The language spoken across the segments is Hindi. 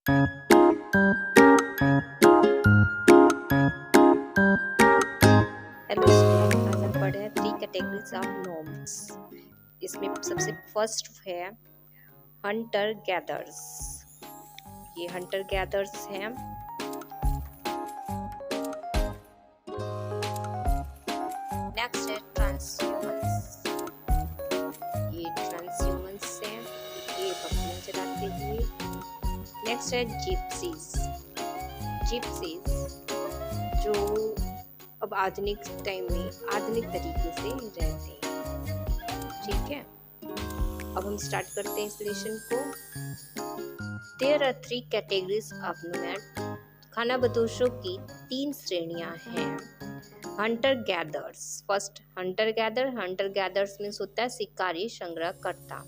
हेलो स्टूडेंट, आज हम पढ़ रहे हैं 3 कैटेगरीज ऑफ नोम्स। इसमें सबसे फर्स्ट है हंटर गैदर्स। ये हंटर गैदर्स हैं। नेक्स्ट है ट्रांसह्यूमंस। ये ट्रांसह्यूमंस हैं, ये बकरियां चराते हुए। नेक्स्ट है जिप्सीज। जिप्सीज जो अब आधुनिक टाइम में आधुनिक तरीके से रहते हैं। ठीक है, अब हम स्टार्ट करते हैं इस लेसन को। There are 3 categories of nomad. खानाबदोशों की 3 श्रेणियां हैं। Hunter gatherers. First hunter gatherer. Hunter gatherers means होता है शिकारी संग्रहकर्ता।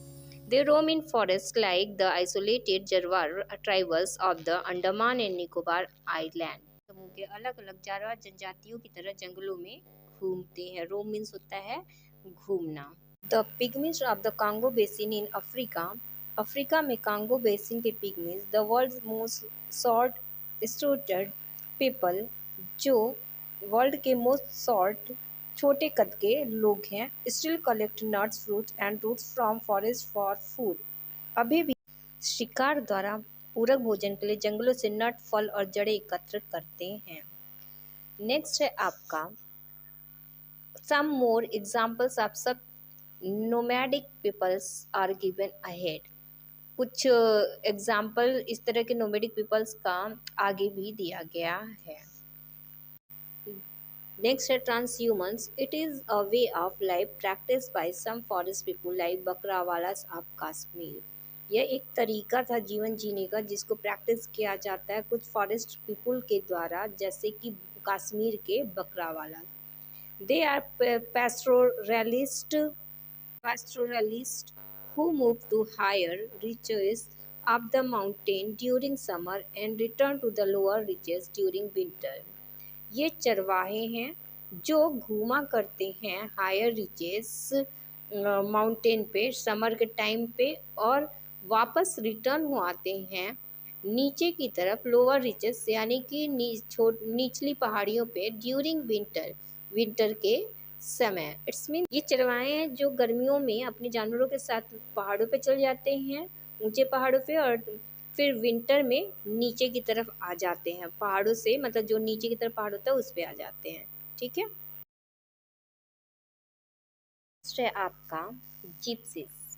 They roam in forest like the isolated Jarawa tribals of the Andaman and Nicobar island. समूह के अलग अलग जारवार जनजातियों की तरह जंगलों में घूमते हैं। रोम मीन्स होता है घूमना। The pygmies of the Congo basin in Africa. Africa में कांगो बेसिन के pygmies the world's most short स्टूटेड पीपल, जो वर्ल्ड के मोस्ट शॉर्ट छोटे कद के लोग हैं। Still collect nuts fruits and roots from forest for food. अभी भी शिकार द्वारा पूरक भोजन के लिए जंगलों से नट, फल और जड़ें एकत्र करते हैं। नेक्स्ट है आपका some more examples of sub nomadic peoples are given ahead. कुछ एग्जाम्पल इस तरह के नोमैडिक पीपल्स का आगे भी दिया गया है। नेक्स्ट है transhumance. It is a way of life practice by some forest people like Bakarwalas of Kashmir. यह एक तरीका था जीवन जीने का जिसको प्रैक्टिस किया जाता है कुछ फॉरेस्ट पीपल के द्वारा, जैसे कि कश्मीर के Bakarwala. They are pastoralists who move to higher reaches of the mountain during summer and return to the lower reaches during winter. ये चरवाहे हैं जो घूमा करते हैं हायर रिचेस माउंटेन पे समर के टाइम पे और वापस रिटर्न हो आते हैं नीचे की तरफ लोअर रिचेस यानी कि निचली पहाड़ियों पे ड्यूरिंग विंटर के समय। इट्स मीन ये चरवाहे हैं जो गर्मियों में अपने जानवरों के साथ पहाड़ों पे चल जाते हैं, ऊंचे पहाड़ों पे, और फिर विंटर में नीचे की तरफ आ जाते हैं पहाड़ों से, मतलब जो नीचे की तरफ पहाड़ होता है उस पे आ जाते हैं। ठीक है, नेक्स्ट है आपका gypsies.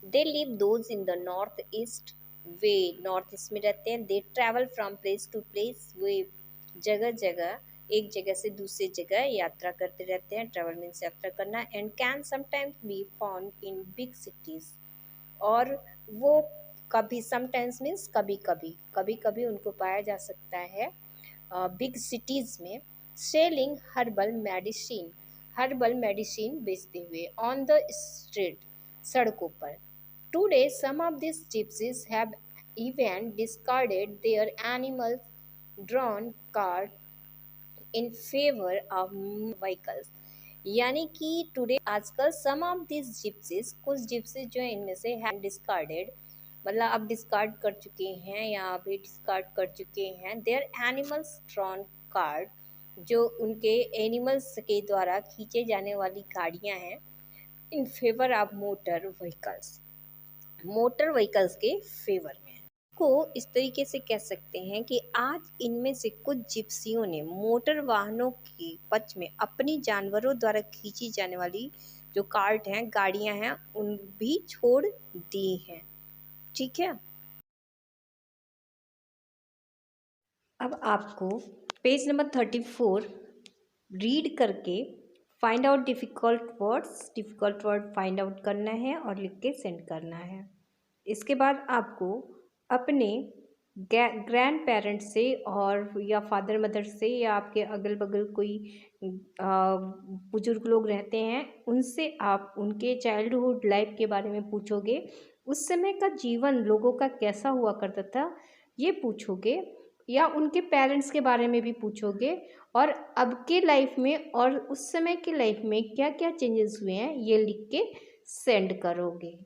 They live those in the north east. वे नॉर्थ ईस्ट में रहते हैं। They travel from place to place. वे जगह जगह एक जगह से दूसरी जगह यात्रा करते रहते हैं। ट्रैवल मीन्स यात्रा करना। And can sometimes be found in big cities. और वो कभी समटाइम्स मीन्स कभी कभी उनको पाया जा सकता है बिग सिटीज़ में। सेलिंग हर्बल मेडिसिन बेचते हुए ऑन द स्ट्रीट, सड़कों पर। Today some of this gypsies have even discarded their animals drawn cart in favour of vehicles. यानी कि टुडे आजकल सम ऑफ दिस जिप्सीज, कुछ जिप्सीज जो है इनमें से हैव डिस्कार्डेड, मतलब अब डिस्कार्ड कर चुके हैं या अभी डिस्कार्ड कर चुके हैं देयर एनिमल्स ड्रॉन कार्ट, जो उनके एनिमल्स के द्वारा खींचे जाने वाली गाड़ियां हैं, इन फेवर ऑफ मोटर व्हीकल्स के फेवर में। को इस तरीके से कह सकते हैं कि आज इनमें से कुछ जिप्सियों ने मोटर वाहनों के पक्ष में अपनी जानवरों द्वारा खींची जाने वाली जो कार्ट हैं, गाड़ियां हैं, उन भी छोड़ दी हैं। ठीक है, अब आपको पेज नंबर 34 रीड करके find out difficult word find out करना है और लिख के सेंड करना है। इसके बाद आपको अपने ग्रैंड पेरेंट्स से और या फादर मदर से या आपके अगल बगल कोई बुजुर्ग लोग रहते हैं, उनसे आप उनके चाइल्डहुड लाइफ के बारे में पूछोगे। उस समय का जीवन लोगों का कैसा हुआ करता था ये पूछोगे, या उनके पेरेंट्स के बारे में भी पूछोगे, और अब के लाइफ में और उस समय के लाइफ में क्या क्या चेंजेस हुए हैं ये लिख के सेंड करोगे।